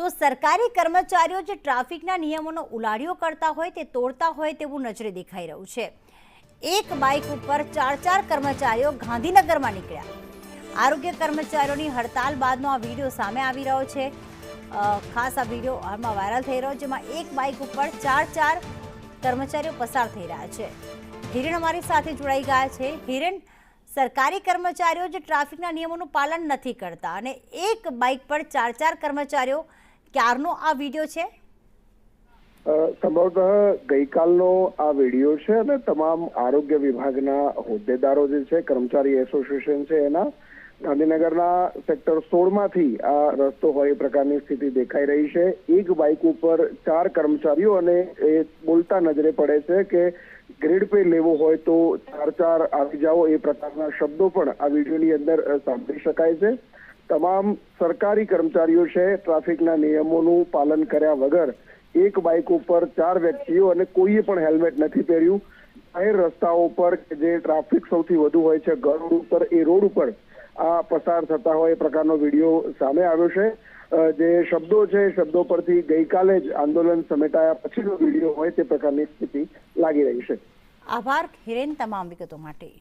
તો સરકારી કર્મચારીઓ જે ટ્રાફિકના નિયમોનો ઉલાળ્યો કરતા હોય તે તોડતા હોય તેવું નજરે દેખાઈ રહ્યું છે। એક બાઇક ઉપર 4 કર્મચારીઓ ગાંધીનગરમાં નીકળ્યા। આરોગ્ય કર્મચારીઓની હડતાલ બાદનો આ વિડીયો સામે આવી રહ્યો છે। ખાસ આ વિડીયો હાલમાં વાયરલ થઈ રહ્યો, જેમાં એક બાઇક ઉપર 4 કર્મચારીઓ પસાર થઈ રહ્યા છે। હિરેન અમારી સાથે જોડાઈ ગયા છે। હિરેન, સરકારી કર્મચારીઓ જે ટ્રાફિકના નિયમોનું પાલન નથી કરતા અને એક બાઇક પર 4 કર્મચારીઓ, ક્યારનો આ વિડીયો છે? સંભવતઃ ગઈકાલનો આ વિડીયો છે અને તમામ આરોગ્ય વિભાગના હોદ્દેદારો જે છે, કર્મચારી એસોસિએશન છે, એના ગાંધીનગરના સેક્ટર 16માંથી આ રસ્તો હોય એ પ્રકારની સ્થિતિ દેખાઈ રહી છે। એક બાઇક ઉપર 4 કર્મચારીઓ અને એ બોલતા નજરે પડે છે કે ગ્રેડ પે લેવો હોય તો 4 આવી જાઓ, એ પ્રકારના શબ્દો પણ આ વિડીયોની અંદર સાંભળી શકાય છે। તમામ સરકારી કર્મચારીઓ છે, ટ્રાફિકના નિયમોનું પાલન કર્યા વગર એક બાઇક ઉપર 4 વ્યક્તિઓ અને કોઈએ પણ હેલ્મેટ નથી પહેર્યું। જાહેર રસ્તાઓ પર જે ટ્રાફિક સૌથી વધુ હોય છે રોડ ઉપર, એ રોડ ઉપર આ પસાર થતા હોય એ પ્રકારનો વિડીયો સામે આવ્યો છે। જે શબ્દો છે, શબ્દો પરથી ગઈકાલે જ આંદોલન સમેટાયા પછીનો વિડીયો હોય તે પ્રકારની સ્થિતિ લાગી રહી છે। આભાર હિરેન તમામ વિગતો માટે।